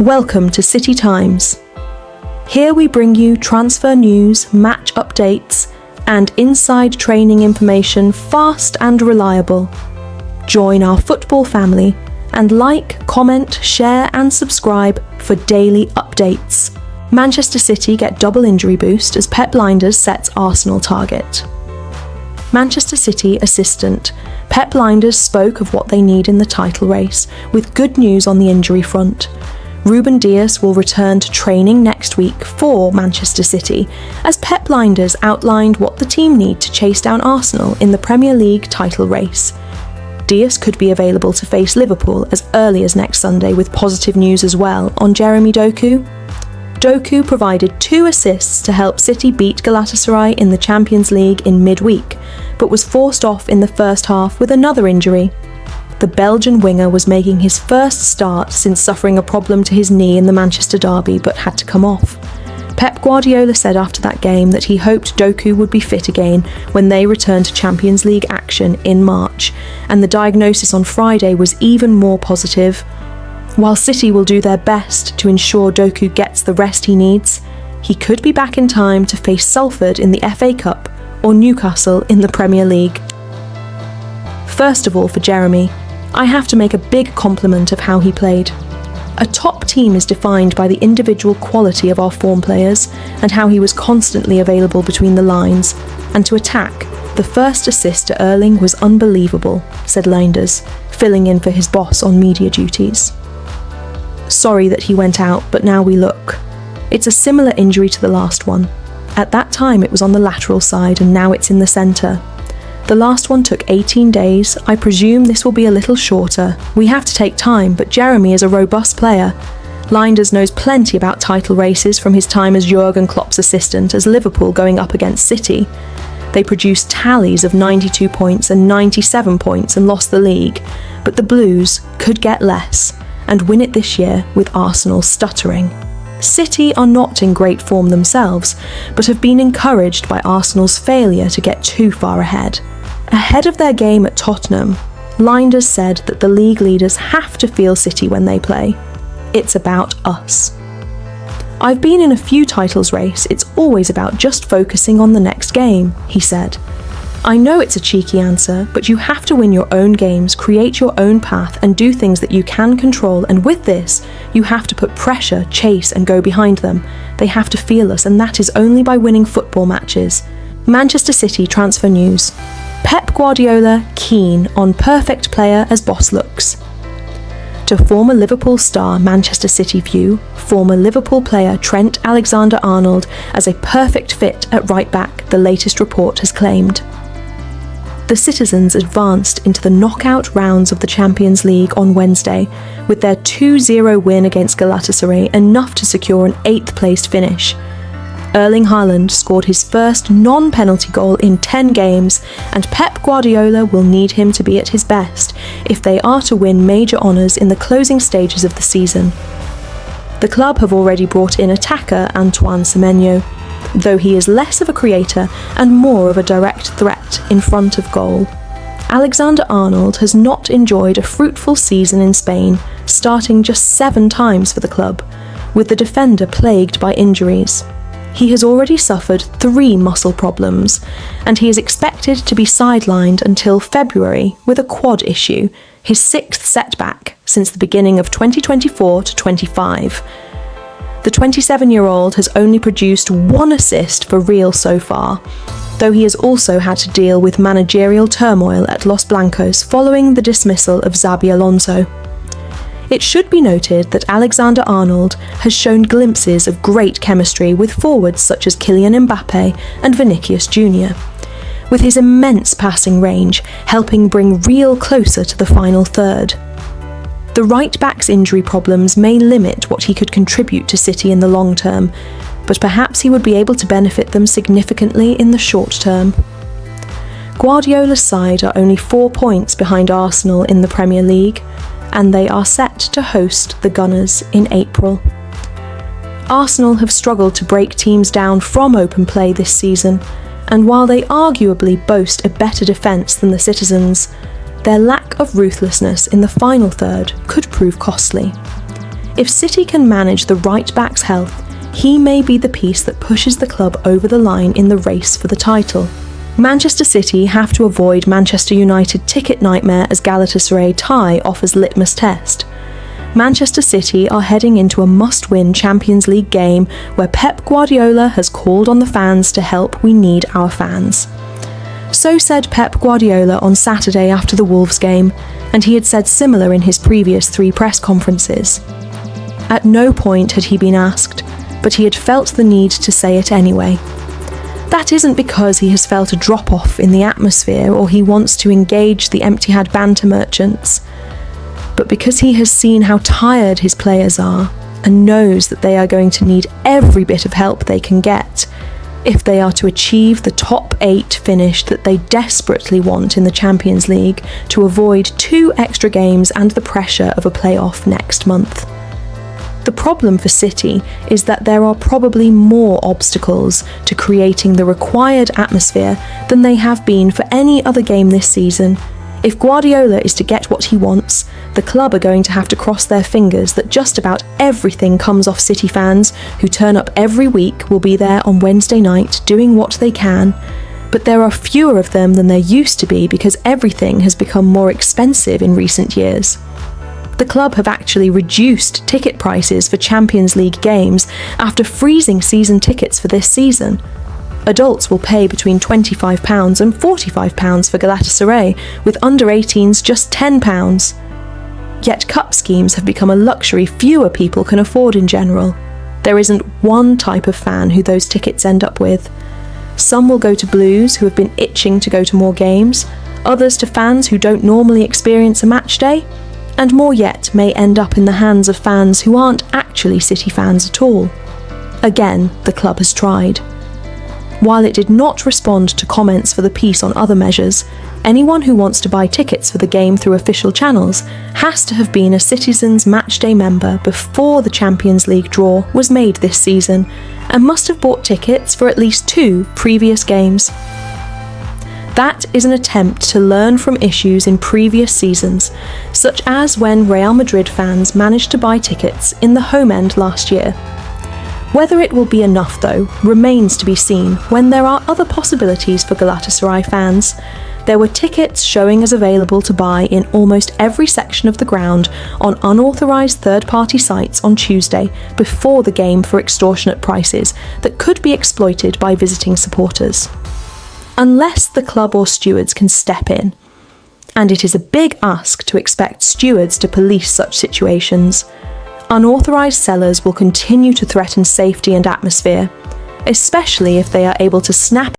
Welcome to City Times. Here we bring you transfer news, match updates, and inside training information fast and reliable. Join our football family and like, comment, share and subscribe for daily updates. Manchester City get double injury boost as Pep Lijnders sets Arsenal target. Manchester City assistant Pep Lijnders spoke of what they need in the title race, with good news on the injury front. Ruben Dias will return to training next week for Manchester City, as Pep Lijnders outlined what the team need to chase down Arsenal in the Premier League title race. Dias could be available to face Liverpool as early as next Sunday, with positive news as well on Jeremy Doku. Doku provided 2 assists to help City beat Galatasaray in the Champions League in midweek, but was forced off in the first half with another injury. The Belgian winger was making his first start since suffering a problem to his knee in the Manchester derby, but had to come off. Pep Guardiola said after that game that he hoped Doku would be fit again when they returned to Champions League action in March, and the diagnosis on Friday was even more positive. While City will do their best to ensure Doku gets the rest he needs, he could be back in time to face Salford in the FA Cup or Newcastle in the Premier League. First of all, for Jeremy, I have to make a big compliment of how he played. A top team is defined by the individual quality of our form players and how he was constantly available between the lines, and to attack, the first assist to Erling was unbelievable, said Lijnders, filling in for his boss on media duties. Sorry that he went out, but now we look. It's a similar injury to the last one. At that time it was on the lateral side and now it's in the centre. The last one took 18 days. I presume this will be a little shorter. We have to take time, but Jeremy is a robust player. Lijnders knows plenty about title races from his time as Jurgen Klopp's assistant as Liverpool going up against City. They produced tallies of 92 points and 97 points and lost the league, but the Blues could get less and win it this year with Arsenal stuttering. City are not in great form themselves, but have been encouraged by Arsenal's failure to get too far ahead. Ahead of their game at Tottenham, Lijnders said that the league leaders have to feel City when they play. It's about us. I've been in a few titles race, it's always about just focusing on the next game, he said. I know it's a cheeky answer, but you have to win your own games, create your own path and do things that you can control, and with this, you have to put pressure, chase and go behind them. They have to feel us, and that is only by winning football matches. Manchester City transfer news. Pep Guardiola keen on perfect player as boss looks. To former Liverpool star Manchester City view, former Liverpool player Trent Alexander-Arnold as a perfect fit at right back, the latest report has claimed. The Citizens advanced into the knockout rounds of the Champions League on Wednesday, with their 2-0 win against Galatasaray enough to secure an 8th placed finish. Erling Haaland scored his first non-penalty goal in 10 games, and Pep Guardiola will need him to be at his best if they are to win major honours in the closing stages of the season. The club have already brought in attacker Antoine Semenyo, though he is less of a creator and more of a direct threat in front of goal. Alexander-Arnold has not enjoyed a fruitful season in Spain, starting just 7 times for the club, with the defender plagued by injuries. He has already suffered 3 muscle problems, and he is expected to be sidelined until February with a quad issue, his 6th setback since the beginning of 2024-25. The 27-year-old has only produced 1 assist for Real so far, though he has also had to deal with managerial turmoil at Los Blancos following the dismissal of Xabi Alonso. It should be noted that Alexander-Arnold has shown glimpses of great chemistry with forwards such as Kylian Mbappe and Vinicius Jr., with his immense passing range helping bring Real closer to the final third. The right-back's injury problems may limit what he could contribute to City in the long term, but perhaps he would be able to benefit them significantly in the short term. Guardiola's side are only 4 points behind Arsenal in the Premier League, and they are set to host the Gunners in April. Arsenal have struggled to break teams down from open play this season, and while they arguably boast a better defence than the Citizens, their lack of ruthlessness in the final third could prove costly. If City can manage the right-back's health, he may be the piece that pushes the club over the line in the race for the title. Manchester City have to avoid Manchester United ticket nightmare as Galatasaray tie offers litmus test. Manchester City are heading into a must-win Champions League game where Pep Guardiola has called on the fans to help "We need our fans." So said Pep Guardiola on Saturday after the Wolves game, and he had said similar in his previous 3 press conferences. At no point had he been asked, but he had felt the need to say it anyway. That isn't because he has felt a drop-off in the atmosphere or he wants to engage the Etihad banter merchants, but because he has seen how tired his players are and knows that they are going to need every bit of help they can get if they are to achieve the top 8 finish that they desperately want in the Champions League to avoid 2 extra games and the pressure of a playoff next month. The problem for City is that there are probably more obstacles to creating the required atmosphere than they have been for any other game this season. If Guardiola is to get what he wants, the club are going to have to cross their fingers that just about everything comes off City fans who turn up every week will be there on Wednesday night doing what they can, but there are fewer of them than there used to be because everything has become more expensive in recent years. The club have actually reduced ticket prices for Champions League games after freezing season tickets for this season. Adults will pay between £25 and £45 for Galatasaray, with under-18s just £10. Yet cup schemes have become a luxury fewer people can afford in general. There isn't one type of fan who those tickets end up with. Some will go to Blues who have been itching to go to more games, others to fans who don't normally experience a match day, and more yet may end up in the hands of fans who aren't actually City fans at all. Again, the club has tried. While it did not respond to comments for the piece on other measures, anyone who wants to buy tickets for the game through official channels has to have been a Citizens Matchday member before the Champions League draw was made this season, and must have bought tickets for at least 2 previous games. That is an attempt to learn from issues in previous seasons, such as when Real Madrid fans managed to buy tickets in the home end last year. Whether it will be enough, though, remains to be seen when there are other possibilities for Galatasaray fans. There were tickets showing as available to buy in almost every section of the ground on unauthorised third-party sites on Tuesday before the game for extortionate prices that could be exploited by visiting supporters. Unless the club or stewards can step in, and it is a big ask to expect stewards to police such situations, unauthorised sellers will continue to threaten safety and atmosphere, especially if they are able to snap